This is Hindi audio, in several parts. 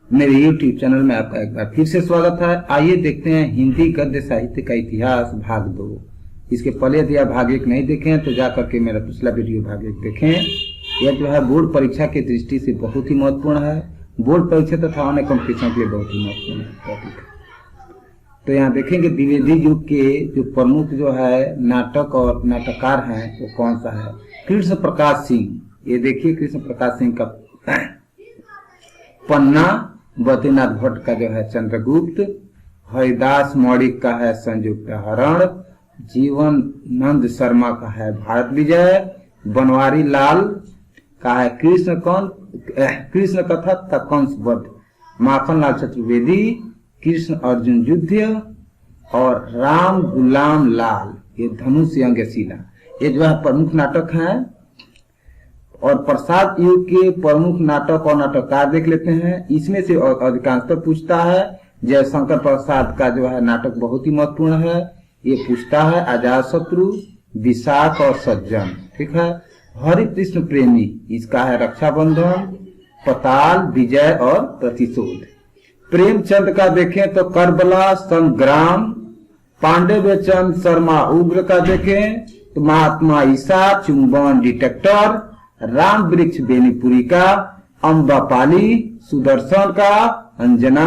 मेरे YouTube चैनल में आपका एक बार फिर से स्वागत है। आइए देखते हैं हिंदी गद्य साहित्य का इतिहास भाग 2। इसके पहले यदि आप भाग 1 नहीं देखे हैं तो जाकर के मेरा पिछला वीडियो भाग 1 देखें। यह जो है बोर्ड परीक्षा की दृष्टि से बहुत ही महत्वपूर्ण है। बोर्ड परीक्षा तथा अन्य कॉम्पिटिशन के लिए बहुत ही महत्वपूर्ण टॉपिक है। तो यहाँ देखेंगे द्विवेदी युग के जो प्रमुख जो है नाटक और नाटककार हैं वो कौन सा है। कृष्ण प्रकाश सिंह, ये देखिए कृष्ण प्रकाश सिंह का पन्ना, बद्रीनाथ भट्ट का जो है चंद्रगुप्त, हरिदास मौलिक का है संयुक्त हरण, जीवन नंद शर्मा का है भारत विजय, बनवारी लाल का है कृष्ण कथक का कंस वध, माखन लाल चतुर्वेदी कृष्ण अर्जुन युद्ध और राम गुलाम लाल ये धनुष यज्ञशिला, ये जो है प्रमुख नाटक हैं। और प्रसाद युग के प्रमुख नाटक और नाटककार देख लेते हैं। इसमें से अधिकांशतः पूछता है। जयशंकर प्रसाद का जो है नाटक बहुत ही महत्वपूर्ण है। ये पूछता है अजातशत्रु, विशाख और सज्जन, ठीक है। हरिकृष्ण प्रेमी, इसका है रक्षाबंधन, पताल, विजय और प्रतिशोध। प्रेमचंद का देखें तो करबला, संग्राम, पांडेयचंद शर्मा उग्र का देखें तो महात्मा ईसा, चुंबन, डिटेक्टर, राम वृक्ष बेनीपुरी का, अम्बापाली, सुदर्शन का, अंजना,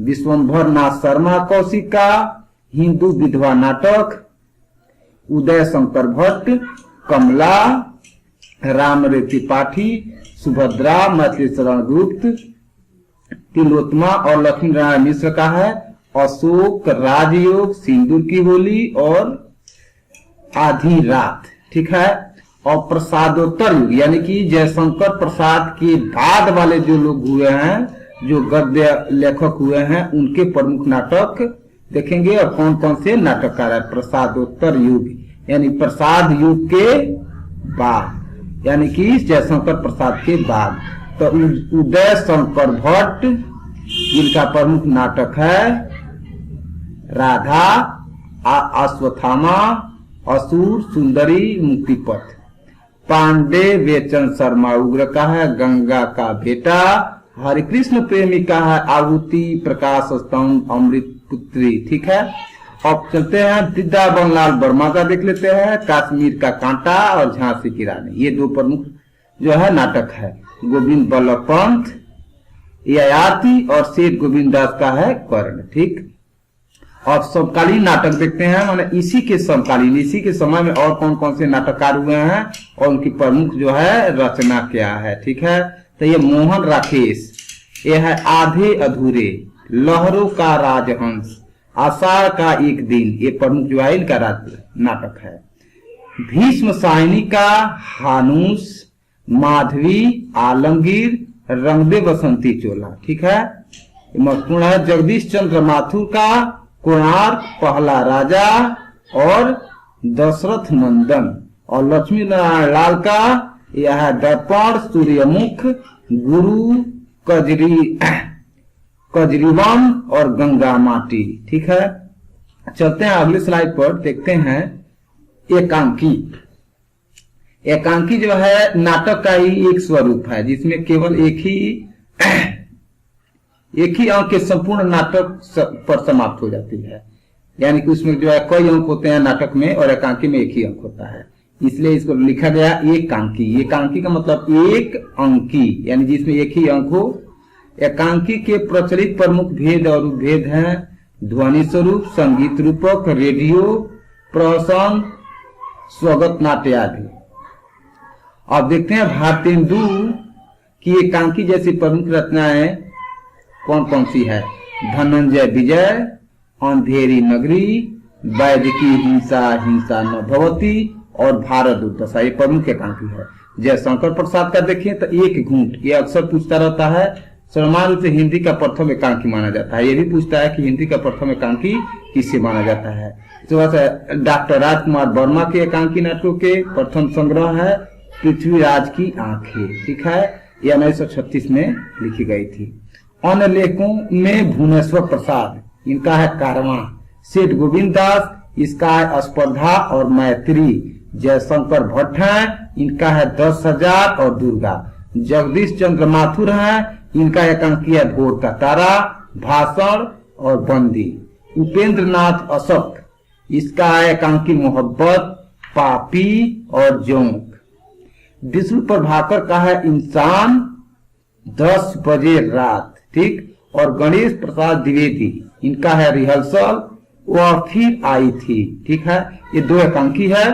विश्वंभर नाथ शर्मा कौशिक का, हिंदू विधवा नाटक, उदय शंकर भट्ट, कमला, राम त्रिपाठी, सुभद्रा, मैथिली शरण गुप्त, तिलोत्तमा और लक्ष्मी नारायण मिश्र का है, अशोक, राजयोग, सिंदूर की होली और आधी रात, ठीक है। और प्रसादोत्तर युग यानी कि जयशंकर प्रसाद के बाद वाले जो लोग हुए हैं, जो गद्य लेखक हुए हैं, उनके प्रमुख नाटक देखेंगे और कौन कौन से नाटककार है। प्रसादोत्तर युग यानी प्रसाद युग के बाद, यानी कि जयशंकर प्रसाद के बाद। तो उदय शंकर भट्ट, इनका प्रमुख नाटक है राधा, अश्वत्थामा, असुर, सुंदरी, मुक्तिपथ। पांडे वेचन शर्मा उग्र का है गंगा का बेटा, हरिकृष्ण प्रेमी का है आहुति, प्रकाश स्तंभ, अमृत पुत्री, ठीक है। अब चलते हैं वृंदावन लाल वर्मा का देख लेते हैं, कश्मीर का कांटा और झांसी की रानी, ये दो प्रमुख जो है नाटक है। गोविंद बल्लभ पंत, ययाति और सेठ गोविंद दास का है कर्ण, ठीक। और समकालीन नाटक देखते हैं, माने इसी के समकालीन, इसी के समय में और कौन कौन से नाटककार हुए हैं और उनकी प्रमुख जो है रचना क्या है, ठीक है। तो ये मोहन राकेश, ये है आधे अधूरे, लहरों का राजहंस, आषाढ़ का एक दिन, ये प्रमुख जो है इनका नाटक है। भीष्म साहिनी का हानूस, माधवी, आलमगीर, रंगदे बसंती चोला, ठीक है, महत्वपूर्ण है। जगदीश चंद्र माथुर का कोणार्क, पहला राजा और दशरथ नंदन। और लक्ष्मी नारायण लाल का यह है दर्पण, सूर्यमुख, गुरु, कजरीवन और गंगा माटी, ठीक है। चलते हैं अगले स्लाइड पर, देखते हैं एकांकी। एकांकी जो है नाटक का ही एक स्वरूप है जिसमें केवल एक ही अंक के संपूर्ण नाटक पर समाप्त हो जाती है। यानी कि उसमें जो है कई अंक होते हैं नाटक में और एकांकी में एक ही अंक होता है, इसलिए इसको लिखा गया एकांकी। एकांकी का मतलब एक अंकी, यानी जिसमें एक ही अंक हो। एकांकी के प्रचलित प्रमुख भेद और उपभेद हैं ध्वनि स्वरूप, संगीत रूपक, रेडियो, प्रसंग, स्वगत नाट्य आदि। अब देखते हैं भारतेंदु की एकांकी जैसी प्रमुख रचनाएं कौन कौन सी है। धनंजय विजय, अंधेरी नगरी, वैदिकी हिंसा, हिंसा न भवती और भारत दुर्दशा, ये प्रमुख एकांकी है। जयशंकर प्रसाद का देखिए तो एक घूंट, ये अक्सर पूछता रहता है। सामान्य रूप से हिंदी का प्रथम एकांकी माना जाता है। ये भी पूछता है कि हिंदी का प्रथम एकांकी किसे माना जाता है। तो डॉक्टर राजकुमार वर्मा के एकांकी नाटकों के प्रथम संग्रह है पृथ्वीराज की आंखें, ठीक है, यह 1936 में लिखी गई थी। अन्य लेखों में भुवनेश्वर प्रसाद, इनका है कारवां, सेठ गोविंद दास, इसका है स्पर्धा और मैत्री। जयशंकर भट्ट है, इनका है 10,000 और दुर्गा। जगदीश चंद्र माथुर है, इनका एकांकी है भोर का तारा, भाषण और बंदी। उपेंद्र नाथ अशोक, इसका है एकांकी मोहब्बत, पापी और जोंक। विष्णु प्रभाकर का है इंसान, 10 बजे रात, ठीक। और गणेश प्रसाद द्विवेदी, इनका है रिहर्सल, वह फिर आई थी, ठीक है। ये 2 एकांकी है।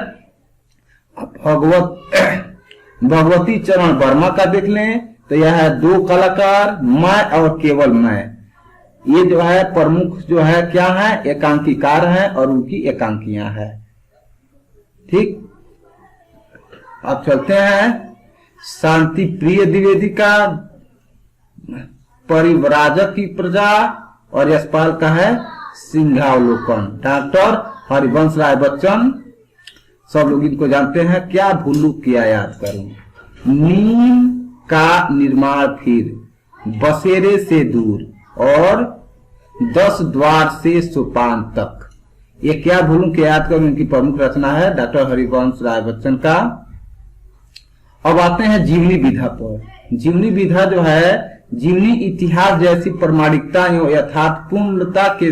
भगवती चरण वर्मा का देख लें तो यह है 2 कलाकार, मैं और केवल मैं। ये जो है प्रमुख जो है क्या है, एकांकीकार हैं और उनकी एकांकियां हैं, ठीक। अब चलते हैं शांति प्रिय द्विवेदी का परिव्राजक की प्रजा, और यशपाल का है सिंहावलोकन। डॉक्टर हरिवंश राय बच्चन, सब लोग इनको जानते हैं। क्या भूलू किया याद करूं, नीम का निर्माण फिर, बसेरे से दूर, और 10 द्वार से सोपान तक। ये क्या भूलू किया याद करूं इनकी प्रमुख रचना है डॉक्टर हरिवंश राय बच्चन का। अब आते हैं जीवनी विधा पर। जीवनी विधा जो है, जीवनी इतिहास जैसी प्रामाणिकता एवं यथार्थपूर्णता के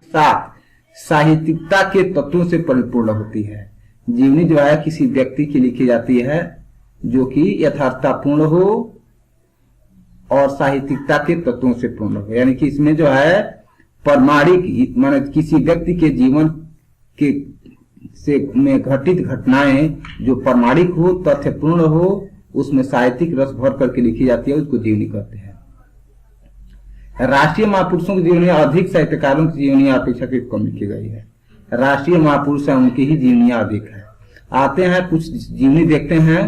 साथ साहित्यिकता के तत्वों से परिपूर्ण होती है। जीवनी जो है किसी व्यक्ति की लिखी जाती है जो कि यथार्थतापूर्ण हो और साहित्यिकता के तत्वों से पूर्ण हो, यानी कि इसमें जो है प्रामाणिक माने किसी व्यक्ति के जीवन के से में घटित घटनाएं जो प्रामाणिक हो, तथ्यपूर्ण हो, उसमें साहित्यिक रस भर करके लिखी जाती है, उसको जीवनी कहते हैं। राष्ट्रीय महापुरुषों की जीवनी अधिक साहित्यकारों की जीवनी अपेक्षाकृत कम लिखी गई है। राष्ट्रीय महापुरुष है उनकी ही जीवनियां अधिक है। आते हैं कुछ जीवनी देखते हैं।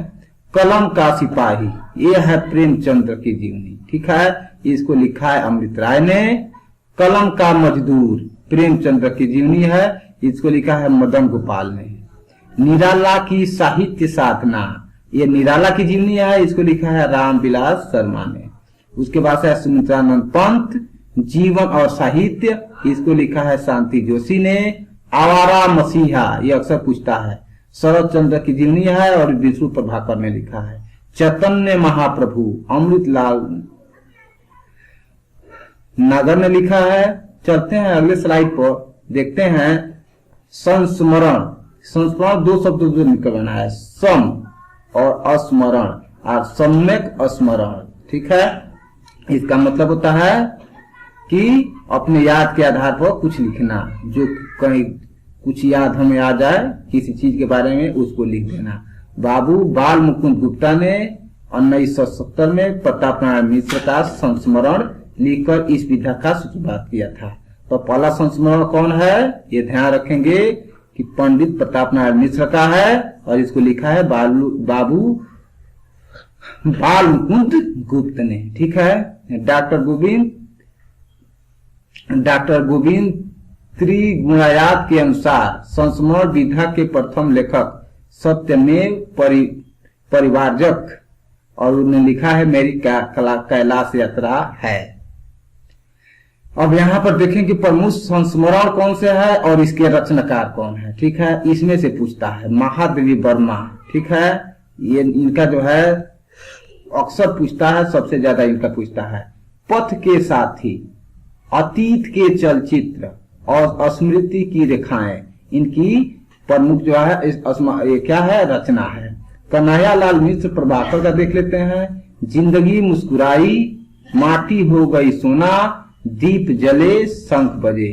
कलम का सिपाही, ये है प्रेमचंद्र की जीवनी, ठीक है। इसको लिखा है अमृत राय ने। कलम का मजदूर प्रेमचंद्र की जीवनी है, इसको लिखा है मदन गोपाल ने। निराला की साहित्य साधना, ये निराला की जीवनी है, इसको लिखा है रामविलास शर्मा ने। उसके बाद है सुमित्रानंद पंत, जीवन और साहित्य, इसको लिखा है शांति जोशी ने। आवारा मसीहा, ये अक्सर पूछता है, शरद चंद्र की जीवनी है और विष्णु प्रभाकर ने लिखा है। चैतन्य महाप्रभु, अमृतलाल नगर ने लिखा है। चलते हैं अगले स्लाइड पर, देखते हैं संस्मरण। संस्मरण 2 शब्दों से निकल बना है, सम और स्मरण, और सम्यक स्मरण, ठीक है। इसका मतलब होता है कि अपने याद के आधार पर कुछ लिखना, जो कहीं कुछ याद हमें आ जाए किसी चीज के बारे में, उसको लिख देना। बाबू बाल मुकुंद गुप्ता ने 1970 में प्रताप नारायण मिश्र का संस्मरण लिखकर इस विधा का सूत्रपात किया था। तो पहला संस्मरण कौन है, ये ध्यान रखेंगे कि पंडित प्रताप नारायण मिश्र का है, और इसको लिखा है बाबू बाल मुकुंद गुप्त ने, ठीक है। डॉक्टर गोविंद त्रिगुणायात के अनुसार संस्मरण विधा के प्रथम लेखक सत्यमेव परिवारजक, और उन्होंने लिखा है मेरी कैलाश यात्रा है। अब यहाँ पर देखें कि प्रमुख संस्मरण कौन से है और इसके रचनाकार कौन है, ठीक है। इसमें से पूछता है महादेवी वर्मा, ठीक है। ये इनका जो है अक्सर पूछता है, सबसे ज्यादा इनका पूछता है। पथ के साथी, अतीत के चलचित्र और स्मृति की रेखाएं, इनकी प्रमुख जो है ये क्या है, रचना है। कन्हैया लाल मिश्र प्रभाकर का देख लेते हैं। जिंदगी मुस्कुराई, माटी हो गई सोना, दीप जले शंख बजे,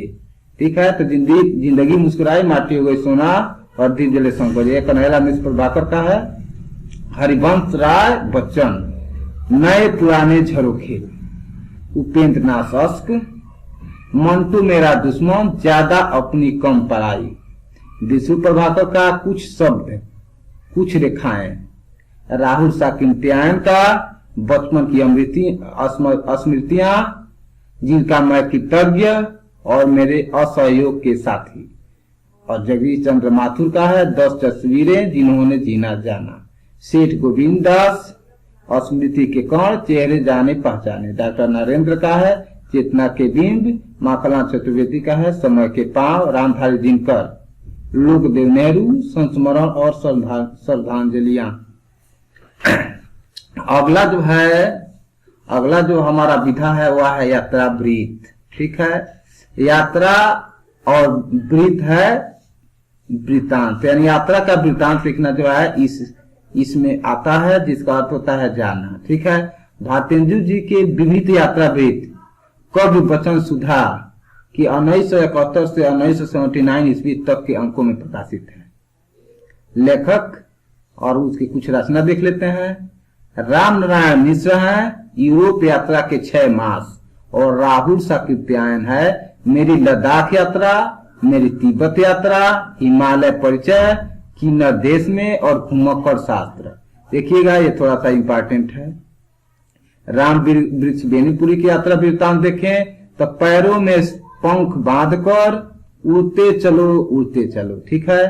ठीक है। तो जिंदगी मुस्कुराई, माटी हो गई सोना और दीप जले शंख बजे, कन्हैया लाल मिश्र प्रभाकर का है। हरिवंश राय बच्चन, नए पुराने झरोखे, उपेंद्र नाथ अशोक। मंटू मेरा दुश्मन, ज्यादा अपनी कम पराई, विष्णु प्रभाकर का कुछ शब्द कुछ रेखाएं। राहुल साकिन्यायन का बचपन की स्मृतियां, जिनका मैं कृतज्ञ और मेरे असहयोग के साथी। और जगदीश चंद्र माथुर का है 10 तस्वीरें जिन्होंने जीना जाना। सेठ गोविंद दास, स्मृति के कण, चेहरे जाने पहचाने। डॉक्टर नरेंद्र का है चेतना के बिंब, माखनलाल चतुर्वेदी का है समय के पांव, रामधारी दिनकर, लोकदेव नेहरू, संस्मरण और श्रद्धांजलियां। अगला जो हमारा विधा है वह है यात्रा वृत्त। ठीक है, यात्रा और वृत्त है वृत्तांत, यानी यात्रा का वृत्तांत लिखना जो है इसमें आता है, जिसका अर्थ होता है जाना। ठीक है, भारतेंदु जी के विविध यात्रा वृत्त कवि वचन सुधा की 1971 से 1979 ईस्वी तक के अंकों में प्रकाशित है। लेखक और उसकी कुछ रचना देख लेते हैं। राम नारायण मिश्र हैं, यूरोप यात्रा के 6 मास, और राहुल साकृत्यायन है मेरी लद्दाख यात्रा, मेरी तिब्बत यात्रा, हिमालय परिचय, किन्नर देश में और घुमक्कड़ शास्त्र। देखिएगा ये थोड़ा सा इंपॉर्टेंट है। राम वृक्ष बेनीपुरी की यात्रा वृत्तांत देखें तो पैरों में पंख बांधकर उड़ते चलो। ठीक है,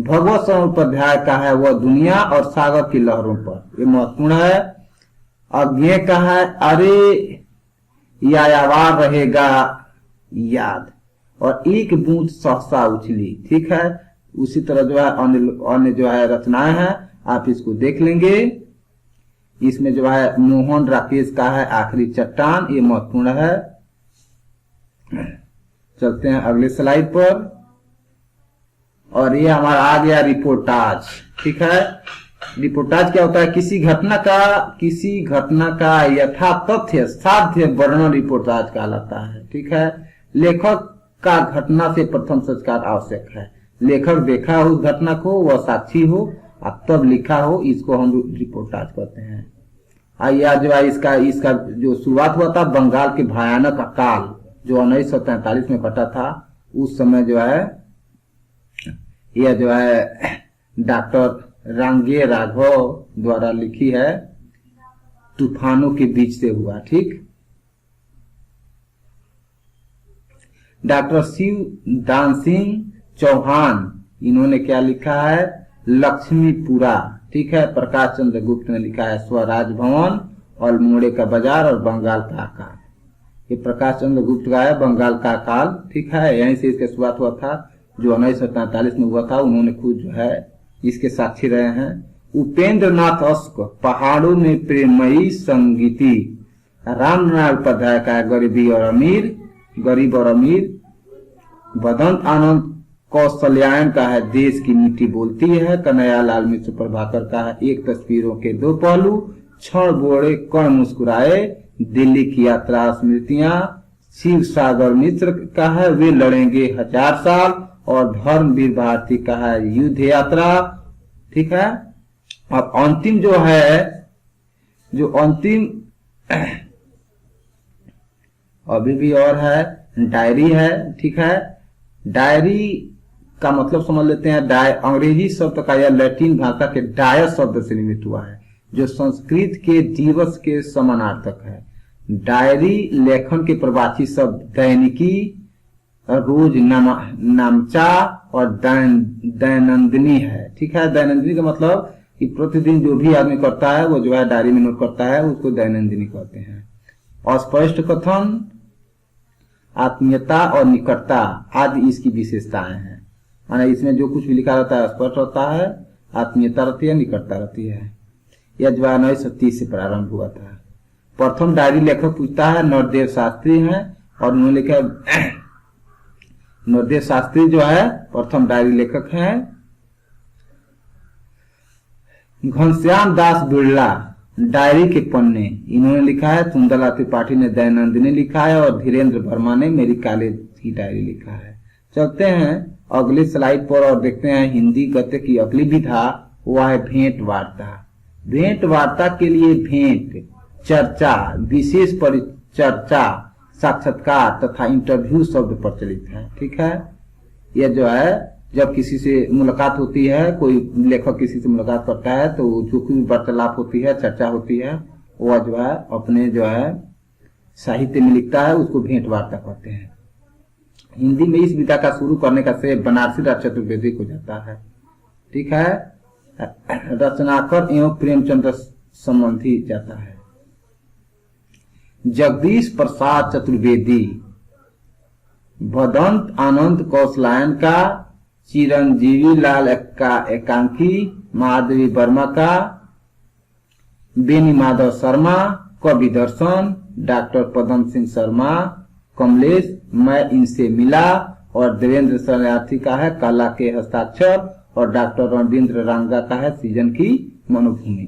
भगवत उपाध्याय का है वह दुनिया और सागर की लहरों पर, ये महत्वपूर्ण है। अज्ञे का है अरे यायावार रहेगा याद, और एक बूंद सहसा उछली। ठीक है, उसी तरह जो है अन्य जो है रचनाएं हैं, आप इसको देख लेंगे। इसमें जो है मोहन राकेश का है आखिरी चट्टान, ये महत्वपूर्ण है। चलते हैं अगले स्लाइड पर, और ये हमारा आ गया रिपोर्टाज। ठीक है, रिपोर्टाज क्या होता है? किसी घटना का यथा तथ्य साध्य वर्णन रिपोर्टाज कहलाता है। ठीक है, लेखक का घटना से प्रथम संस्कार आवश्यक है। लेखक देखा हो उस घटना को, वह साक्षी हो और तब लिखा हो, इसको हम रिपोर्टाज कहते हैं। आइए जो है इसका जो शुरुआत हुआ था बंगाल के भयानक अकाल जो 1943 में घटा था, उस समय जो है यह जो है डॉक्टर रांगे राघव द्वारा लिखी है, तूफानों के बीच से हुआ। ठीक, डॉक्टर शिव दान सिंह चौहान, इन्होंने क्या लिखा है? लक्ष्मीपुरा। ठीक है, प्रकाश चंद्र गुप्त ने लिखा है स्वराज भवन, अल्मोड़े का बाजार और बंगाल का अकाल। ये प्रकाश चंद्र गुप्त का है बंगाल का अकाल। ठीक है, यहीं से इसका शुरुआत हुआ था जो 1943 में हुआ था। उन्होंने खुद जो है इसके साक्षी रहे हैं। उपेंद्र नाथ अस्क, पहाड़ों में प्रेमयी संगीति। राम नारायण उपाध्याय का है गरीब और अमीर। बदंत आनंद कौशल्यायन का है देश की मिट्टी बोलती है। कन्हैयालाल मिश्र प्रभाकर का है एक तस्वीरों के 2 पहलू। क्षण बोड़े कण मुस्कुराए, दिल्ली की यात्रा स्मृतियां। शिव सागर मिश्र का है वे लड़ेंगे 1000 साल, और धर्मवीर भारती का है युद्ध यात्रा। ठीक है, अब अंतिम जो अंतिम अभी भी और है, डायरी है। ठीक है, डायरी का मतलब समझ लेते हैं। अंग्रेजी शब्द का या लैटिन भाषा के डायर शब्द से निर्मित हुआ है, जो संस्कृत के दिवस के समानार्थक है। डायरी लेखन के प्रवाची शब्द दैनिकी, रोज नामचा और दैनंदिनी है। ठीक है, दैनंदिनी का मतलब कि प्रतिदिन जो भी आदमी करता है वो जो है डायरी में नोट करता है, उसको दैनंदिनी कहते हैं। अस्पष्ट कथन, आत्मीयता और निकटता आदि इसकी विशेषताएं हैं। माना इसमें जो कुछ भी लिखा रहता है स्पष्ट होता है, आत्मीयता रहती है, निकटता रहती है। यह जो 1930 से प्रारंभ हुआ था। प्रथम डायरी लेखक पूछता है नरदेव शास्त्री हैं, और उन्होंने लिखा नरदेव शास्त्री जो है प्रथम डायरी लेखक हैं। घनश्याम दास बिरला, डायरी के पन्ने, इन्होंने लिखा है। सुंदरलाल त्रिपाठी ने दैनंदिनी लिखा है, और धीरेन्द्र वर्मा ने मेरी कॉलेज की डायरी लिखा है। चलते हैं अगले स्लाइड पर और देखते हैं हिंदी गद्य की अगली विधा, वह है भेंट वार्ता। भेंट वार्ता के लिए भेंट, चर्चा, विशेष परिचर्चा, साक्षात्कार तथा इंटरव्यू शब्द प्रचलित है। ठीक है, यह जो है जब किसी से मुलाकात होती है, कोई लेखक किसी से मुलाकात करता है, तो जो कोई वार्तालाप होती है, चर्चा होती है, वह जो है अपने जो है साहित्य में लिखता है, उसको भेंट वार्ता कहते हैं। हिंदी में इस विधा का शुरू करने का श्रेय बनारसी राज चतुर्वेदी को जाता है। ठीक है, रचनाकर एवं प्रेमचंद्र संबंधी जाता है। जगदीश प्रसाद चतुर्वेदी, भदंत आनंद कौशलायन का, चिरंजीवी लाल का एकांकी, माधवी वर्मा का, बेनी माधव शर्मा, कवि दर्शन, डॉक्टर पदम सिंह शर्मा, कमलेश मैं इनसे मिला, और देवेंद्र शरणार्थी का है कला के हस्ताक्षर, और डॉक्टर रणवींद्र रांगा का है सीजन की मनोभूमि।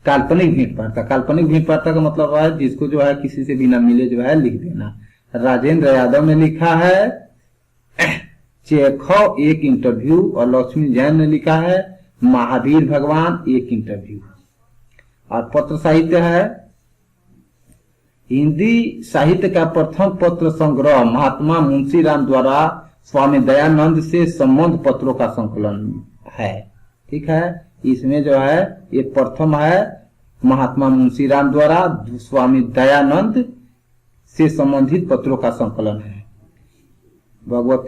काल्पनिक भेंट वार्ता, काल्पनिक भेंट वार्ता का मतलब है जिसको जो है किसी से बिना मिले जो है लिख देना। राजेंद्र यादव ने लिखा है चेखव एक इंटरव्यू, और लक्ष्मी जैन ने लिखा है महावीर भगवान एक इंटरव्यू। और पत्र साहित्य है हिंदी साहित्य का प्रथम पत्र संग्रह महात्मा मुंशीराम द्वारा स्वामी दयानंद से संबंध पत्रों का संकलन है। ठीक है, इसमें जो है ये प्रथम है महात्मा मुंशीराम द्वारा स्वामी दयानंद से संबंधित पत्रों का संकलन है। भगवत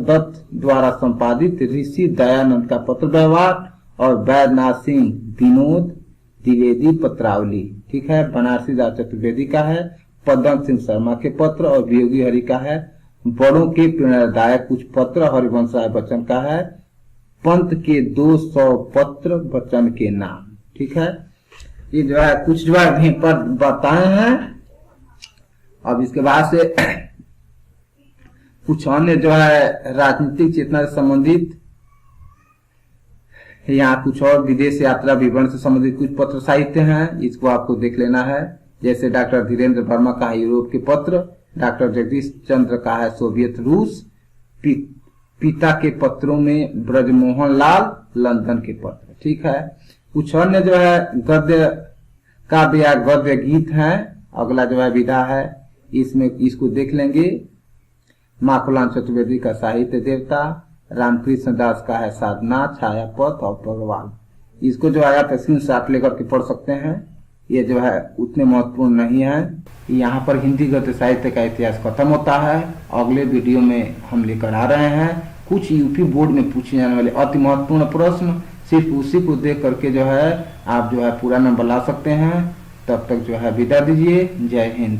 दत्त द्वारा संपादित ऋषि दयानंद का पत्र व्यवहार, और वैद्यनाथ सिंह विनोद द्विवेदी पत्रावली। ठीक है, बनारसी दास चतुर्वेदी का है, पदम सिंह शर्मा के पत्र, और वियोगी हरि का है बड़ों के प्रेरणादायक कुछ पत्र, हरिवंश राय बच्चन का है पंत के 200 पत्र बच्चन के नाम। ठीक है, ये जो है कुछ जो है पर बताए हैं। अब इसके बाद से कुछ अन्य जो है राजनीतिक चेतना से संबंधित, यहाँ कुछ और विदेश यात्रा विवरण से संबंधित कुछ पत्र साहित्य हैं, इसको आपको देख लेना है। जैसे डॉक्टर धीरेन्द्र वर्मा का है यूरोप के पत्र, डॉक्टर जगदीश चंद्र का है सोवियत रूस, पिता के पत्रों में ब्रजमोहन लाल लंदन के पत्र। ठीक है, कुछ अन्य जो है गद्य काव्य या गद्य गीत हैं। अगला जो है विधा है, इसमें इसको देख लेंगे। माखुलान चतुर्वेदी का साहित्य देवता, रामकृष्ण दास का है साधना, छाया पथ और भगवान। इसको जो है आप स्क्रीन शॉट लेकर के पढ़ सकते हैं। ये जो है उतने महत्वपूर्ण नहीं है। यहाँ पर हिंदी गद्य साहित्य का इतिहास खत्म होता है। अगले वीडियो में हम लेकर आ रहे हैं कुछ यूपी बोर्ड में पूछे जाने वाले अति महत्वपूर्ण प्रश्न। सिर्फ उसी को देख करके जो है आप जो है पूरा नंबर ला सकते हैं। तब तक जो है विदा दीजिए। जय हिंद।